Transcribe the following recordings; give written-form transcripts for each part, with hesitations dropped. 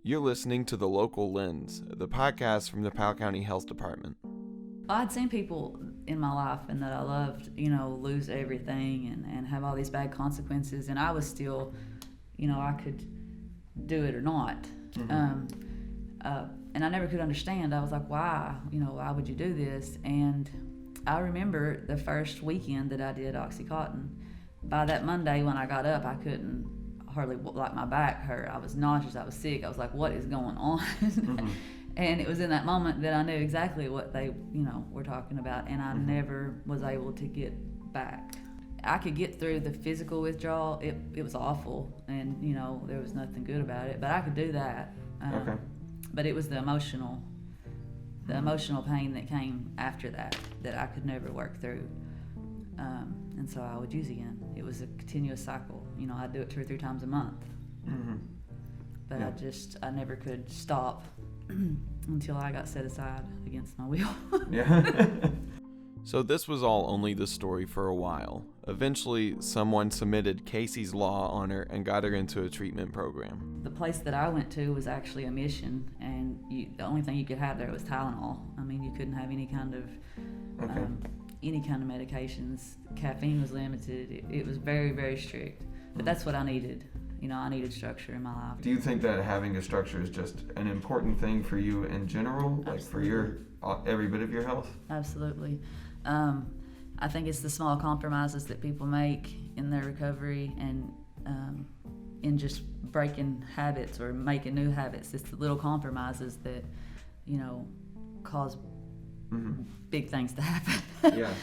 You're listening to The Local Lens, the podcast from the Powell County Health Department. I'd seen people in my life and that I loved, lose everything and have all these bad consequences, and I was still, I could do it or not. Mm-hmm. And I never could understand. I was like, why? Why would you do this? And I remember the first weekend that I did Oxycontin. By that Monday when I got up, I couldn't hardly, like my back hurt. I was nauseous. I was sick. I was like, what is going on? Mm-hmm. And it was in that moment that I knew exactly what they, were talking about, and I never was able to get back. I could get through the physical withdrawal. It was awful, and, there was nothing good about it, but I could do that. Okay. But it was the emotional pain that came after that I could never work through. And so I would use again. It was a continuous cycle. I'd do it 2 or 3 times a month. Mm-hmm. But yeah. I never could stop until I got set aside against my will. Yeah. So this was all only the story for a while. Eventually, someone submitted Casey's law on her and got her into a treatment program. The place that I went to was actually a mission, and the only thing you could have there was Tylenol. I mean, you couldn't have any kind of medications. Caffeine was limited. It was very, very strict. But that's what I needed. I needed structure in my life. Do you think that having a structure is just an important thing for you in general, like for every bit of your health? Absolutely. I think it's the small compromises that people make in their recovery and in just breaking habits or making new habits. It's the little compromises that, cause big things to happen. Yeah.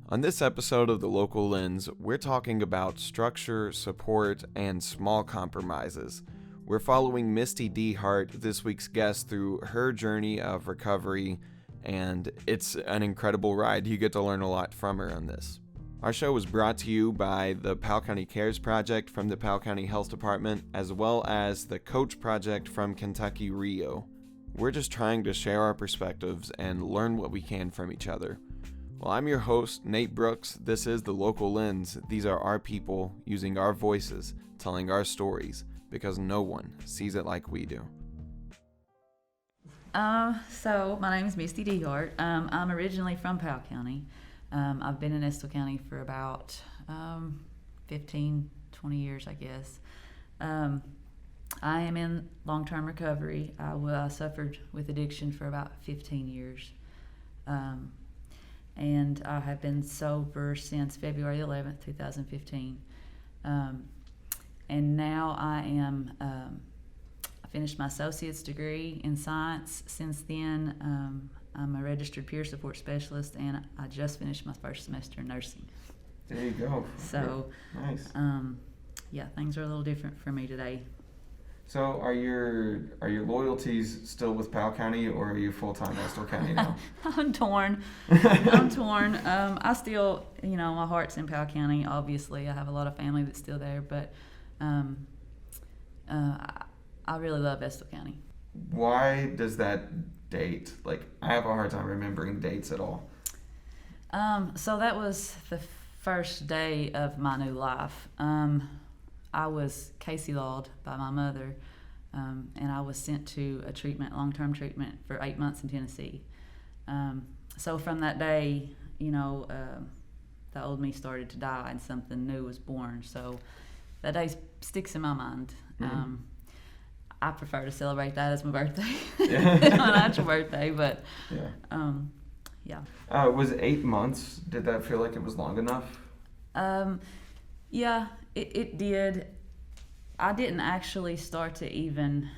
On this episode of The Local Lens, we're talking about structure, support, and small compromises. We're following Misty Dehart, this week's guest, through her journey of recovery, and it's an incredible ride. You get to learn a lot from her on this. Our show was brought to you by the Powell County Cares Project from the Powell County Health Department, as well as the Coach Project from Kentucky Rio. We're just trying to share our perspectives and learn what we can from each other. Well, I'm your host, Nate Brooks. This is The Local Lens. These are our people using our voices, telling our stories, because no one sees it like we do. So my name is Misty Dehart. I'm originally from Powell County. I've been in Estill County for about 15, 20 years, I guess. I am in long-term recovery. I suffered with addiction for about 15 years. And I have been sober since February 11th, 2015. And now I finished my associate's degree in science. Since then, I'm a registered peer support specialist, and I just finished my first semester in nursing. There you go. So, nice. Things are a little different for me today. So are your loyalties still with Powell County, or are you full-time Estill County now? I'm torn. I still, my heart's in Powell County, obviously. I have a lot of family that's still there, but I really love Estill County. Why does that date, I have a hard time remembering dates at all. So that was the first day of my new life. I was Casey lawed by my mother, and I was sent to a long-term treatment for 8 months in Tennessee. So from that day, the old me started to die and something new was born. So that day sticks in my mind. Mm-hmm. I prefer to celebrate that as my birthday, my actual birthday, but yeah. Was 8 months, did that feel like it was long enough? Yeah, it did. I didn't actually start to even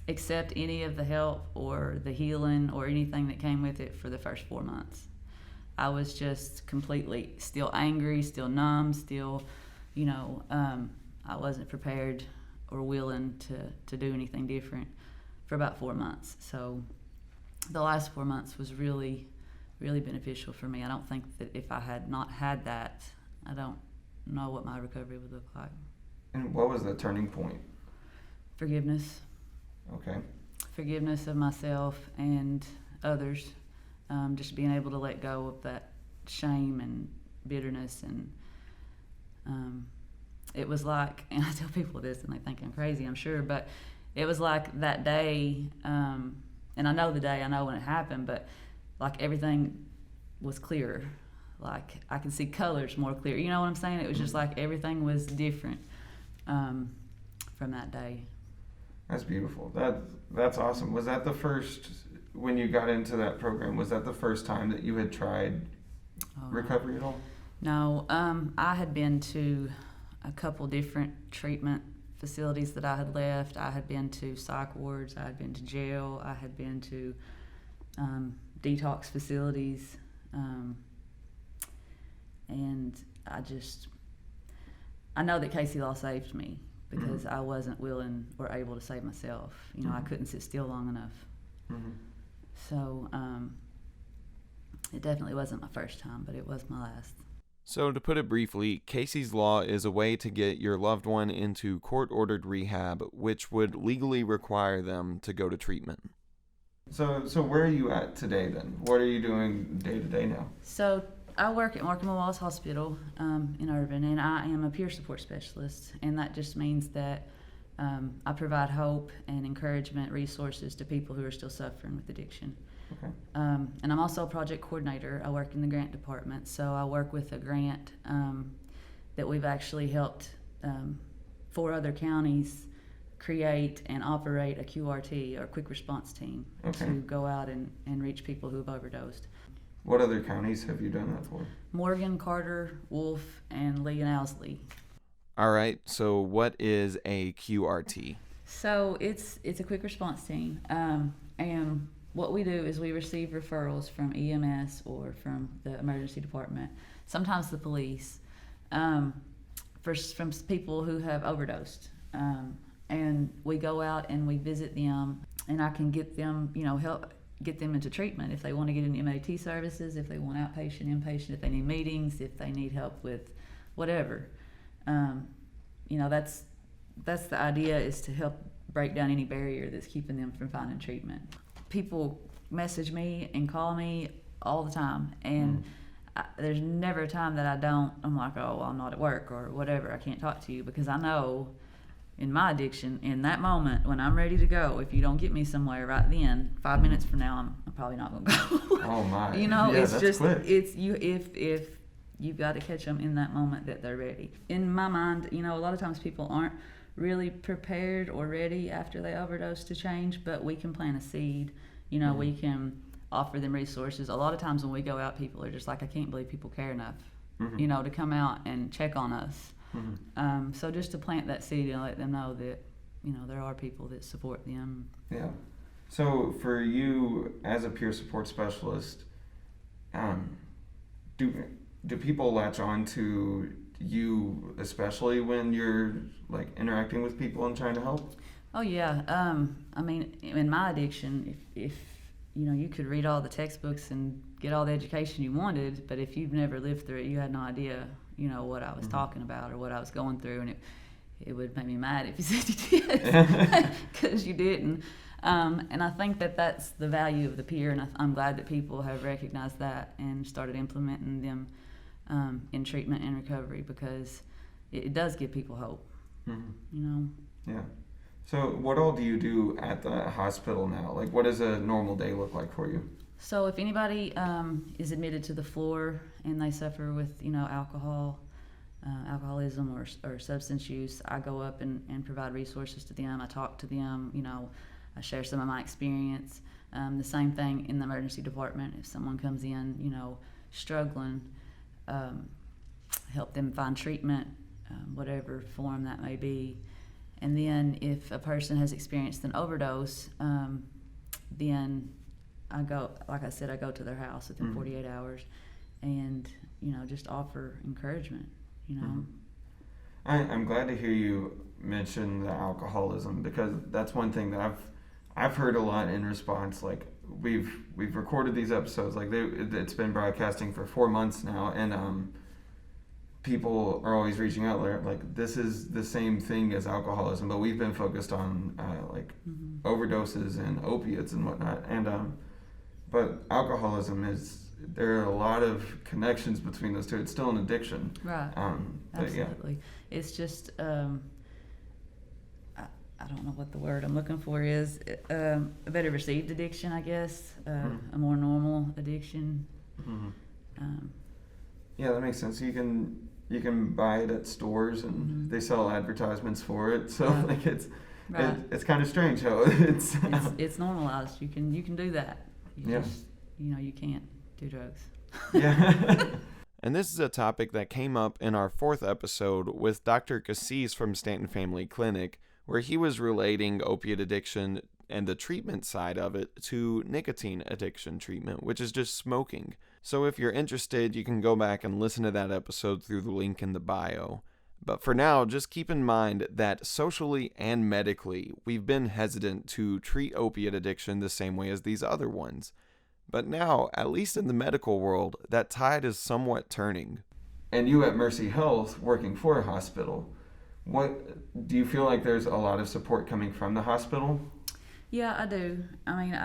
accept any of the help or the healing or anything that came with it for the first 4 months. I was just completely still angry, still numb, still, I wasn't prepared or willing to do anything different for about 4 months. So the last 4 months was really, really beneficial for me. I don't think that if I had not had that, I don't know what my recovery would look like. And what was the turning point? Forgiveness. Okay. Forgiveness of myself and others. Just being able to let go of that shame and bitterness and it was like, and I tell people this and they think I'm crazy, I'm sure, but it was like that day, and I know the day, I know when it happened, but like everything was clearer. Like I could see colors more clear. You know what I'm saying? It was just like everything was different from that day. That's beautiful. That's awesome. Was that the first, when you got into that program, was that the first time that you had tried recovery at all? No, I had been to a couple different treatment facilities that I had left. I had been to psych wards, I had been to jail, I had been to detox facilities, and I know that Casey Law saved me because I wasn't willing or able to save myself. You know, I couldn't sit still long enough. So it definitely wasn't my first time, but it was my last. So to put it briefly, Casey's Law is a way to get your loved one into court-ordered rehab, which would legally require them to go to treatment. So where are you at today then? What are you doing day to day now? So I work at Markham Wallace Hospital in Irvine, and I am a peer support specialist, and that just means that I provide hope and encouragement resources to people who are still suffering with addiction. Okay. And I'm also a project coordinator. I work in the grant department, so I work with a grant that we've actually helped 4 other counties create and operate a QRT, or quick response team, to go out and reach people who have overdosed. What other counties have you done that for? Morgan, Carter, Wolf, and Lee and Owsley. All right, so what is a QRT? So it's a quick response team, and what we do is we receive referrals from EMS or from the emergency department, sometimes the police, from people who have overdosed. And we go out and we visit them, and I can get them, help get them into treatment if they want to get into MAT services, if they want outpatient, inpatient, if they need meetings, if they need help with whatever. That's the idea, is to help break down any barrier that's keeping them from finding treatment. People message me and call me all the time, and there's never a time that I'm like, oh, well, I'm not at work or whatever, I can't talk to you, because I know in my addiction, in that moment when I'm ready to go, if you don't get me somewhere right then, 5 minutes from now, I'm probably not gonna go. Oh my! It's just quick. It's you if you've got to catch them in that moment that they're ready. In my mind, a lot of times people aren't really prepared or ready after they overdose to change, but we can plant a seed. We can offer them resources. A lot of times when we go out, people are just like, I can't believe people care enough, to come out and check on us. So just to plant that seed and let them know that, there are people that support them. Yeah. So for you as a peer support specialist, do people latch on to you, especially when you're like interacting with people and trying to help? Oh yeah. In my addiction, if you could read all the textbooks and get all the education you wanted, but if you've never lived through it, you had no idea, what I was talking about or what I was going through, and it would make me mad if you said you did, because you didn't. And I think that that's the value of the peer, and I'm glad that people have recognized that and started implementing them in treatment and recovery, because it does give people hope. Yeah. So what all do you do at the hospital now? Like, what does a normal day look like for you? So if anybody is admitted to the floor and they suffer with, alcoholism or substance use, I go up and provide resources to them. I talk to them, I share some of my experience. The same thing in the emergency department. If someone comes in, struggling, help them find treatment, whatever form that may be. And then if a person has experienced an overdose, then I go to their house within 48 hours and, just offer encouragement, I'm glad to hear you mention the alcoholism, because that's one thing that I've heard a lot in response. Like we've recorded these episodes, like it's been broadcasting for 4 months now, and people are always reaching out like this is the same thing as alcoholism, but we've been focused on overdoses and opiates and whatnot, and but alcoholism there are a lot of connections between those two. It's still an addiction. Right. Absolutely. Yeah. It's just, I don't know what the word I'm looking for is, a better received addiction, I guess, a more normal addiction. Yeah, that makes sense. You can buy it at stores, and they sell advertisements for it. So like it's kind of strange how it's normalized. You can do that. You can't do drugs. Yeah. And this is a topic that came up in our 4th episode with Dr. Cassis from Stanton Family Clinic, where he was relating opiate addiction and the treatment side of it to nicotine addiction treatment, which is just smoking. So if you're interested, you can go back and listen to that episode through the link in the bio. But for now, just keep in mind that socially and medically, we've been hesitant to treat opiate addiction the same way as these other ones. But now, at least in the medical world, that tide is somewhat turning. And you at Mercy Health, working for a hospital, what do you feel like there's a lot of support coming from the hospital? Yeah, I do. I mean,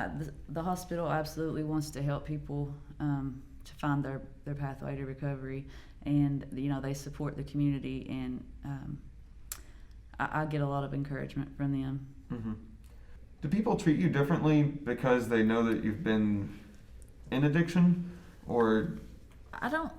the hospital absolutely wants to help people to find their pathway to recovery, and they support the community, and I get a lot of encouragement from them. Mm-hmm. Do people treat you differently because they know that you've been in addiction, or? I don't.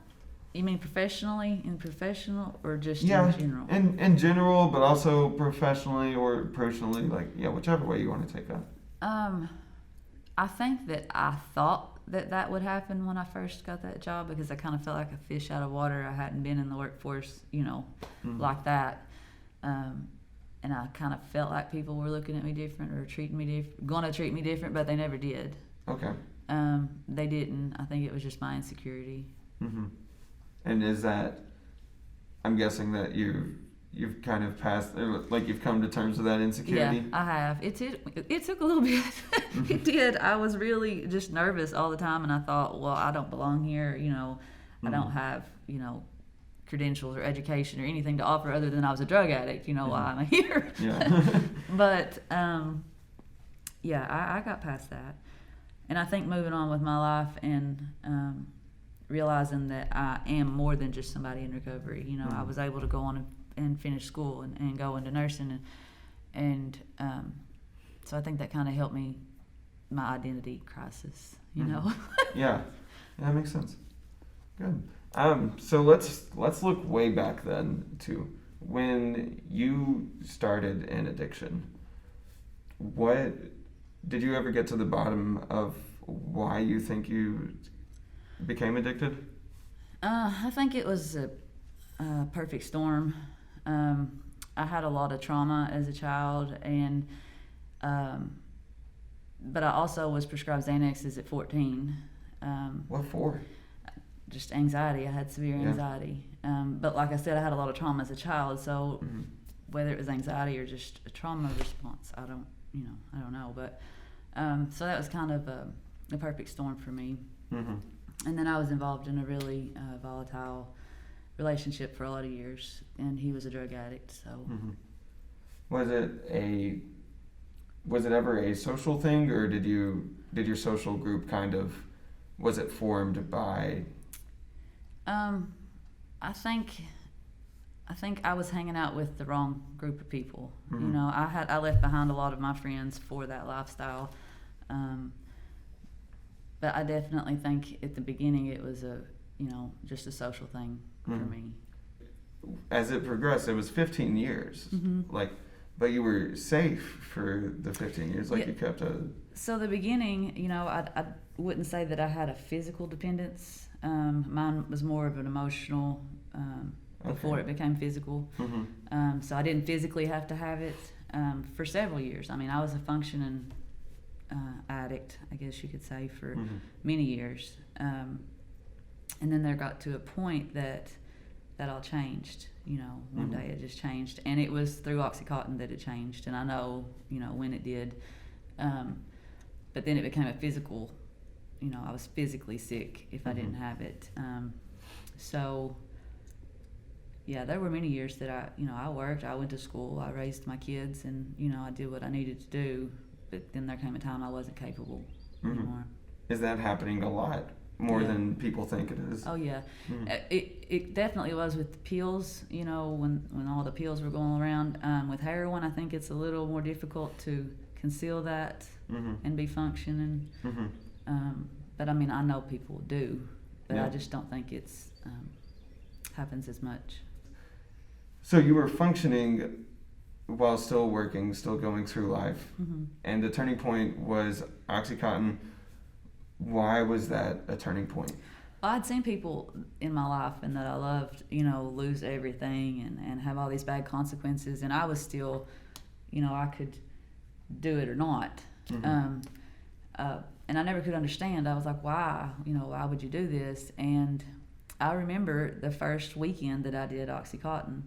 You mean professionally, in professional, or just in general? In general, but also professionally or personally, whichever way you want to take that. I think that I thought that would happen when I first got that job, because I kind of felt like a fish out of water. I hadn't been in the workforce, like that. And I kind of felt like people were looking at me different or going to treat me different, but they never did. Okay. They didn't. I think it was just my insecurity. Mm-hmm. And is that, I'm guessing that you've kind of passed, like you've come to terms with that insecurity? Yeah, I have. It took a little bit. It did. I was really just nervous all the time, and I thought, well, I don't belong here. I don't have, credentials or education or anything to offer other than I was a drug addict. Why I'm here. Yeah. But, I got past that. And I think moving on with my life and realizing that I am more than just somebody in recovery. I was able to go on and finish school and go into nursing, and so I think that kind of helped me, my identity crisis, Yeah, that makes sense. Good. So let's look way back then to when you started in addiction. What did you ever get to the bottom of why you think you became addicted? I think it was a perfect storm. I had a lot of trauma as a child, and but I also was prescribed Xanaxes at 14. What for? Just anxiety. I had severe anxiety. But like I said, I had a lot of trauma as a child, so whether it was anxiety or just a trauma response, I don't know. But so that was kind of a perfect storm for me. Mm-hmm. And then I was involved in a really volatile relationship for a lot of years, and he was a drug addict. So, was it ever a social thing, or did your social group was it formed by? I think I was hanging out with the wrong group of people. Mm-hmm. I left behind a lot of my friends for that lifestyle. But I definitely think at the beginning it was just a social thing for me. As it progressed, it was 15 years. Mm-hmm. But you were safe for the 15 years. You kept a... So the beginning, I wouldn't say that I had a physical dependence. Mine was more of an emotional before it became physical. Mm-hmm. So I didn't physically have to have it for several years. I mean, I was a functioning addict, I guess you could say, for many years. And then there got to a point that all changed. One day it just changed. And it was through Oxycontin that it changed. And I know, when it did. But then it became a physical, I was physically sick if I didn't have it. So, there were many years that I worked, I went to school, I raised my kids, and, I did what I needed to do. But then there came a time I wasn't capable anymore. Is that happening a lot more than people think it is. Oh yeah, it definitely was with the pills. You know, when all the pills were going around. With heroin, I think it's a little more difficult to conceal that and be functioning. But I mean, I know people do, but I just don't think it's happens as much. So you were functioning while still working, still going through life, and the turning point was OxyContin. Why was that a turning point? Well, I'd seen people in my life and that I loved, you know, lose everything and have all these bad consequences, and I was still, you know, I could do it or not. And I never could understand. I was like, why? You know, why would you do this? And I remember the first weekend that I did OxyContin.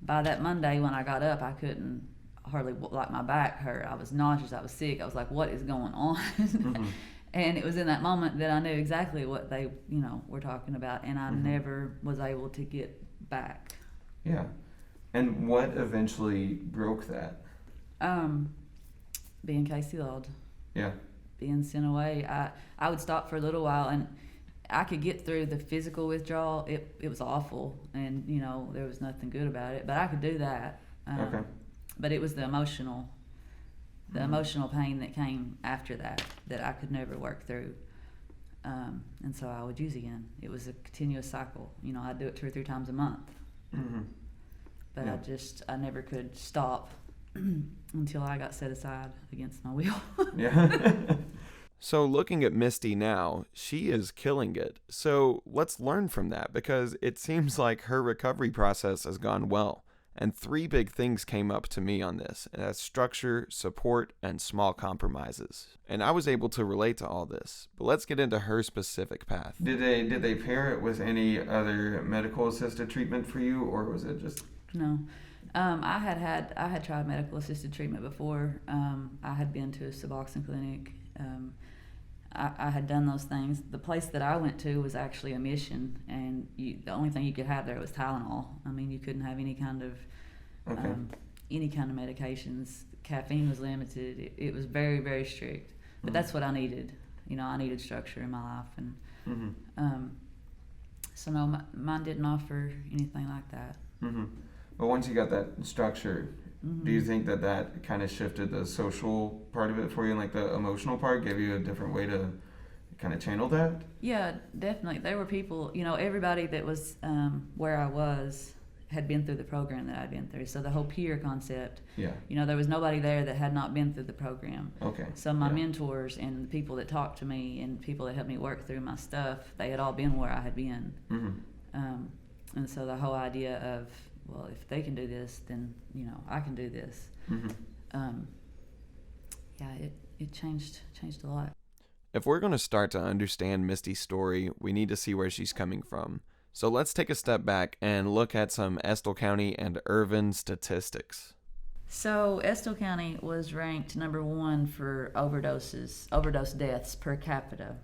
By that Monday when I got up, I couldn't hardly, like my back hurt. I was nauseous. I was sick. I was like, what is going on? And it was in that moment that I knew exactly what they, you know, were talking about. And I never was able to get back. Yeah. And what eventually broke that? Being Casey Lawed. Yeah. Being sent away. I would stop for a little while, and I could get through the physical withdrawal. It was awful, and you know there was nothing good about it, but I could do that. But it was the emotional pain that came after that I could never work through, and so I would use again. It was a continuous cycle. You know, I'd do it 2 or 3 times a month, but I never could stop until I got set aside against my will. So looking at Misty now, she is killing it. So let's learn from that, because it seems like her recovery process has gone well. And 3 big things came up to me on this, and that's structure, support, and small compromises. And I was able to relate to all this. But let's get into her specific path. Did they pair it with any other medical assisted treatment for you, or was it just... No. I had tried medical assisted treatment before. I had been to a Suboxone clinic. I had done those things. The place that I went to was actually a mission, and the only thing you could have there was Tylenol. I mean, you couldn't have any kind of medications. Caffeine was limited. It was very, very strict. But that's what I needed. You know, I needed structure in my life, and so no, mine didn't offer anything like that. But once you got that structure, do you think that kind of shifted the social part of it for you, and like the emotional part gave you a different way to kind of channel that? Yeah, definitely. There were people, you know, everybody that was where I was had been through the program that I'd been through. So the whole peer concept, you know, there was nobody there that had not been through the program. Okay. So my mentors and the people that talked to me and people that helped me work through my stuff, they had all been where I had been. And so the whole idea of, well, if they can do this, then, you know, I can do this. It changed a lot. If we're going to start to understand Misty's story, we need to see where she's coming from. So let's take a step back and look at some Estill County and Irvine statistics. So Estill County was ranked number 1 for overdose deaths per capita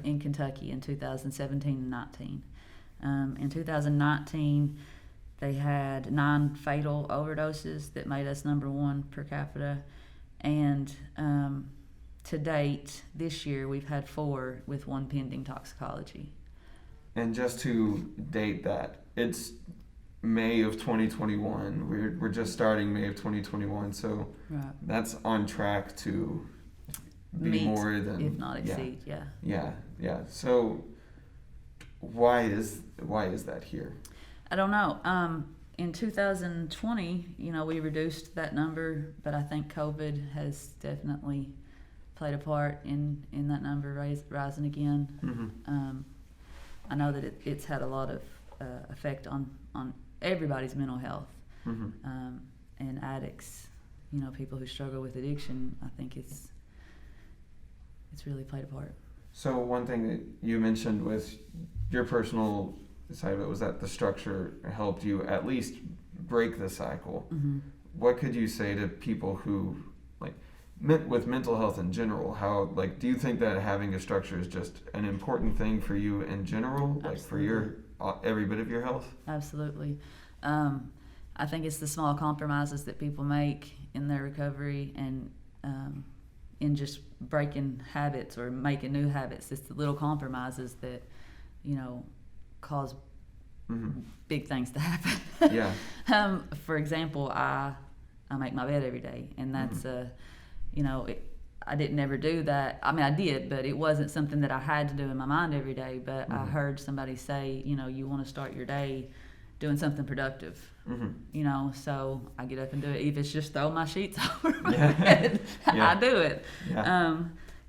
in Kentucky in 2017 and 19. In 2019, they had 9 fatal overdoses that made us number 1 per capita. And to date, this year, we've had 4 with 1 pending toxicology. And just to date that, it's May of 2021. We're just starting May of 2021, so that's on track to be meet, more than, if not exceed. Yeah. So why is that here? I don't know. In 2020, you know, we reduced that number, but I think COVID has definitely played a part in that number rising again. I know that it's had a lot of effect on everybody's mental health, and addicts, you know, people who struggle with addiction. I think it's really played a part. So one thing that you mentioned with your personal side of it was that the structure helped you at least break the cycle. What could you say to people who, like, with mental health in general, how, like, do you think that having a structure is just an important thing for you in general, like for your every bit of your health? Absolutely. I think it's the small compromises that people make in their recovery, and in just breaking habits or making new habits. It's the little compromises that, cause big things to happen. Yeah. For example, I make my bed every day, and that's I didn't ever do that. I mean, I did, but it wasn't something that I had to do in my mind every day. But I heard somebody say, you want to start your day doing something productive. So I get up and do it. If it's just throw my sheets over my bed, I do it.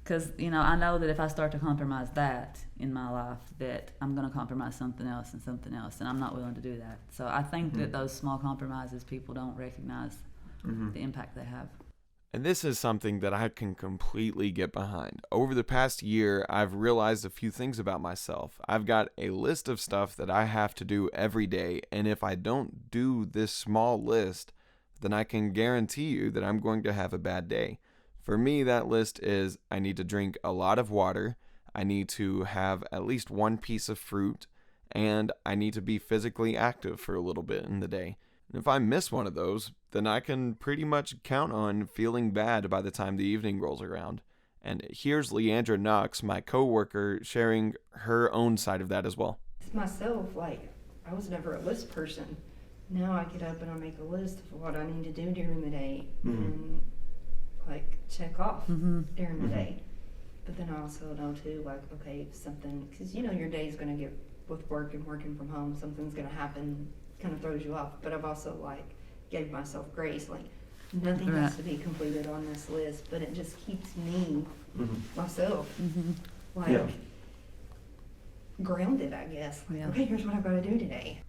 Because, I know that if I start to compromise that in my life, that I'm going to compromise something else, and I'm not willing to do that. So I think that those small compromises, people don't recognize the impact they have. And this is something that I can completely get behind. Over the past year, I've realized a few things about myself. I've got a list of stuff that I have to do every day, and if I don't do this small list, then I can guarantee you that I'm going to have a bad day. For me, that list is I need to drink a lot of water, I need to have at least one piece of fruit, and I need to be physically active for a little bit in the day. And if I miss one of those, then I can pretty much count on feeling bad by the time the evening rolls around. And here's Leandra Knox, my coworker, sharing her own side of that as well. Myself, I was never a list person. Now I get up and I make a list of what I need to do during the day and check off during the day. But then I also know too, okay, if something, because your day is going to get, with work and working from home, something's going to happen, kind of throws you off. But I've also gave myself grace, nothing has to be completed on this list, but it just keeps me myself grounded, I guess. Okay, here's what I've got to do today.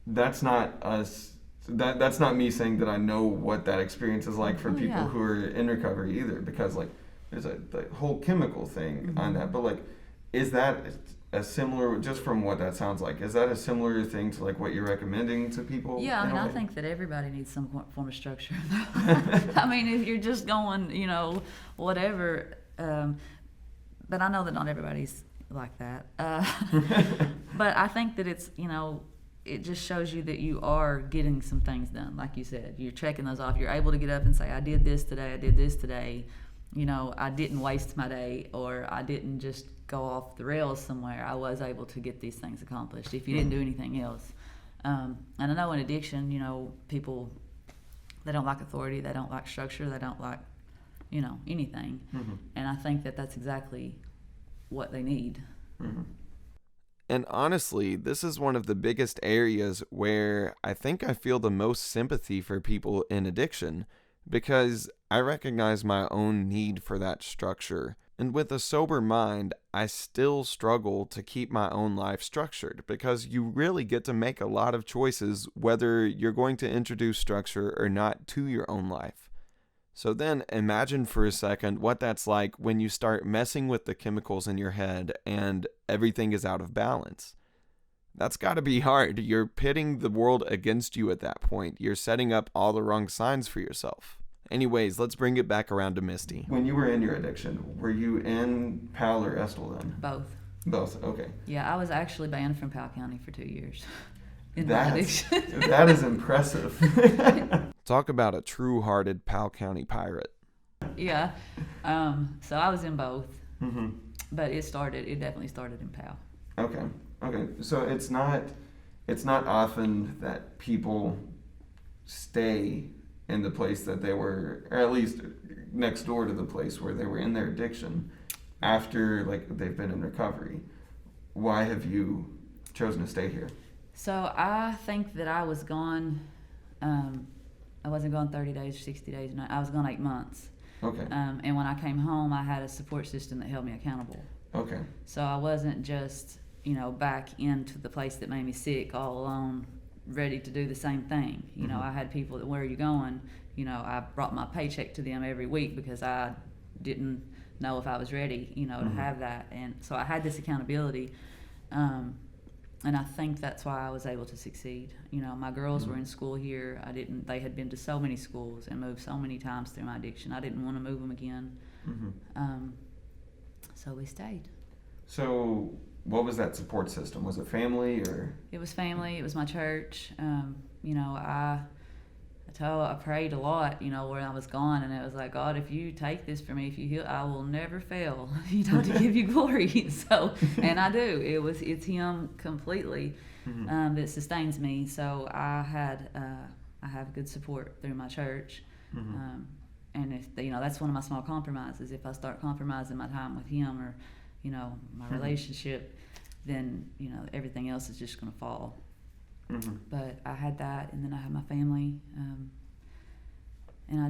That's not us. That's not me saying that I know what that experience is like for people who are in recovery either, because there's a whole chemical thing on that. But is that a similar, just from what that sounds like, is that a similar thing to what you're recommending to people? Yeah, I think that everybody needs some form of structure. I mean, if you're just going, whatever, but I know that not everybody's like that. But I think that it's, it just shows you that you are getting some things done. Like you said, you're checking those off. You're able to get up and say, I did this today, I did this today. I didn't waste my day, or I didn't just go off the rails somewhere. I was able to get these things accomplished if you didn't do anything else. And I know in addiction, people, they don't like authority, they don't like structure, they don't like, anything. And I think that that's exactly what they need. And honestly, this is one of the biggest areas where I think I feel the most sympathy for people in addiction, because I recognize my own need for that structure. And with a sober mind, I still struggle to keep my own life structured, because you really get to make a lot of choices whether you're going to introduce structure or not to your own life. So then imagine for a second what that's like when you start messing with the chemicals in your head and everything is out of balance. That's got to be hard. You're pitting the world against you at that point. You're setting up all the wrong signs for yourself. Anyways, let's bring it back around to Misty. When you were in your addiction, were you in Powell or Estill then? Both, okay. Yeah, I was actually banned from Powell County for 2 years. That is impressive. Talk about a true-hearted Powell County pirate. Yeah. So I was in both. But it definitely started in Powell. Okay. So it's not often that people stay in the place that they were, or at least next door to the place where they were in their addiction after they've been in recovery. Why have you chosen to stay here? So I think that I was gone, I wasn't gone 30 days, 60 days, no, I was gone 8 months. Okay. And when I came home, I had a support system that held me accountable. Okay. So I wasn't just, back into the place that made me sick all alone, ready to do the same thing. I had people that, where are you going? I brought my paycheck to them every week because I didn't know if I was ready, to have that. And so I had this accountability. And I think that's why I was able to succeed. My girls were in school here. They had been to so many schools and moved so many times through my addiction. I didn't want to move them again. So we stayed. So what was that support system? Was it family or? It was family. It was my church. I I prayed a lot, you know, when I was gone, and it was like, God, if you take this from me, if you heal, I will never fail, you know, to give you glory. So, and I do. It's Him completely that sustains me. So I have good support through my church, and if you know, that's one of my small compromises. If I start compromising my time with Him, or you know, my relationship, then you know, everything else is just going to fall. But I had that, and then I had my family, and I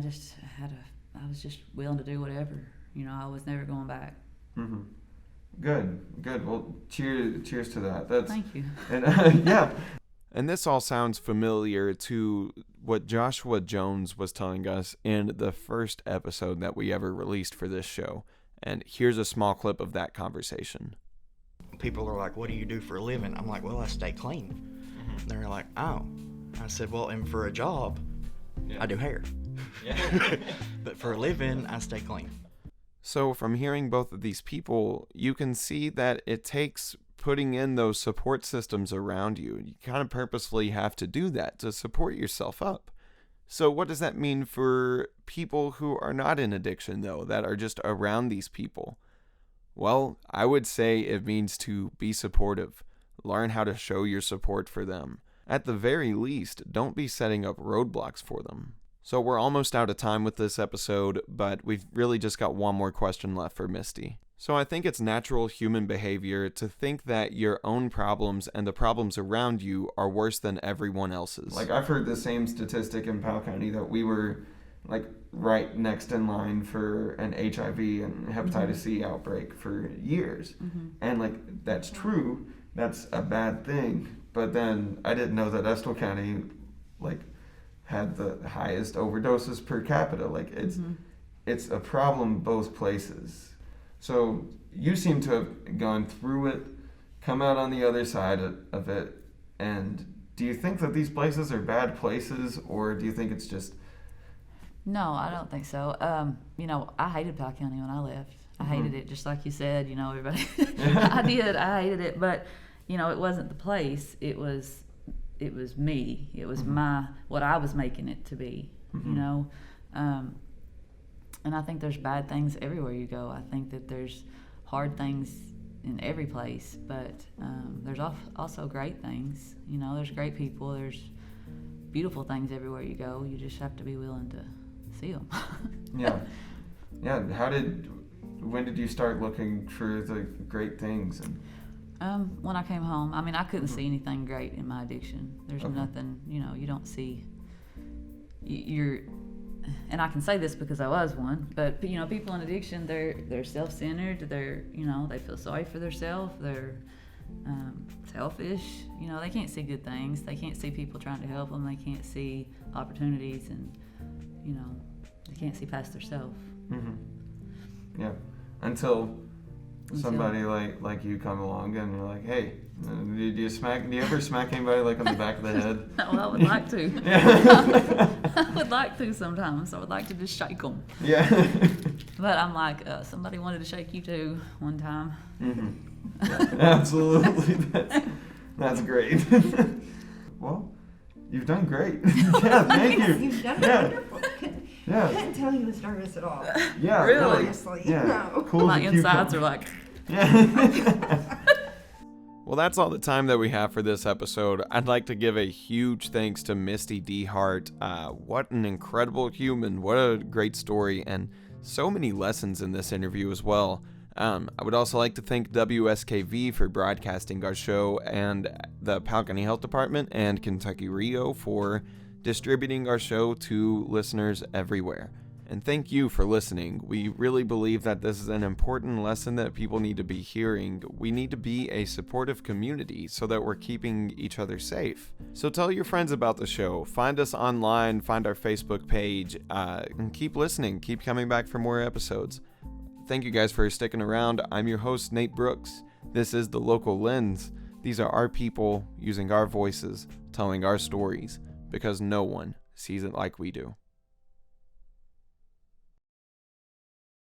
was just willing to do whatever. You know, I was never going back. Good. Well, cheers to that. Thank you. And yeah. And this all sounds familiar to what Joshua Jones was telling us in the first episode that we ever released for this show. And here's a small clip of that conversation. People are like, what do you do for a living? I'm like, well, I stay clean. They're like, oh. I said, well, and for a job, I do hair. But for a living, I stay clean. So from hearing both of these people, you can see that it takes putting in those support systems around you. You kind of purposefully have to do that to support yourself up. So what does that mean for people who are not in addiction, though, that are just around these people? Well, I would say it means to be supportive. Learn how to show your support for them. At the very least, don't be setting up roadblocks for them. So we're almost out of time with this episode, but we've really just got one more question left for Misty. So I think it's natural human behavior to think that your own problems and the problems around you are worse than everyone else's. Like, I've heard the same statistic in Powell County that we were like right next in line for an HIV and hepatitis C outbreak for years. And like, that's true. That's a bad thing. But then I didn't know that Estill County like had the highest overdoses per capita. Like, it's a problem both places. So you seem to have gone through it, come out on the other side of it. And do you think that these places are bad places, or do you think it's just... No, I don't think so. You know, I hated Powell County when I left. I hated it, just like you said, you know, everybody. I hated it, but, you know, it wasn't the place. It was me. It was what I was making it to be, you know. And I think there's bad things everywhere you go. I think that there's hard things in every place, but there's also great things. You know, there's great people. There's beautiful things everywhere you go. You just have to be willing to see them. Yeah. When did you start looking for the great things? When I came home. I mean, I couldn't see anything great in my addiction. There's nothing, you know, you don't see. And I can say this because I was one, but you know, people in addiction, they're self-centered. They're, you know, they feel sorry for themselves. They're selfish. You know, they can't see good things. They can't see people trying to help them. They can't see opportunities, and you know, they can't see past themselves. Yeah, until somebody like you come along and you're like, hey, do you ever smack anybody like on the back of the head? No, I would like to. I would like to sometimes. I would like to just shake them. Yeah. But I'm like, somebody wanted to shake you too one time. Yeah, absolutely. That's great. Well, you've done great. Yeah, thank you. You've done wonderful. Yeah. I couldn't tell you was nervous at all. Yeah, really. Honestly, yeah. No. Cool. My insides are like. Yeah. Well, that's all the time that we have for this episode. I'd like to give a huge thanks to Misty Dehart. What an incredible human. What a great story, and so many lessons in this interview as well. I would also like to thank WSKV for broadcasting our show, and the Powell County Health Department and Kentucky Rio for distributing our show to listeners everywhere. And thank you for listening. We really believe that this is an important lesson that people need to be hearing. We need to be a supportive community so that we're keeping each other safe. So tell your friends about the show. Find us online, find our Facebook page, and keep listening. Keep coming back for more episodes. Thank you guys for sticking around. I'm your host, Nate Brooks. This is The Local Lens. These are our people using our voices, telling our stories, because no one sees it like we do.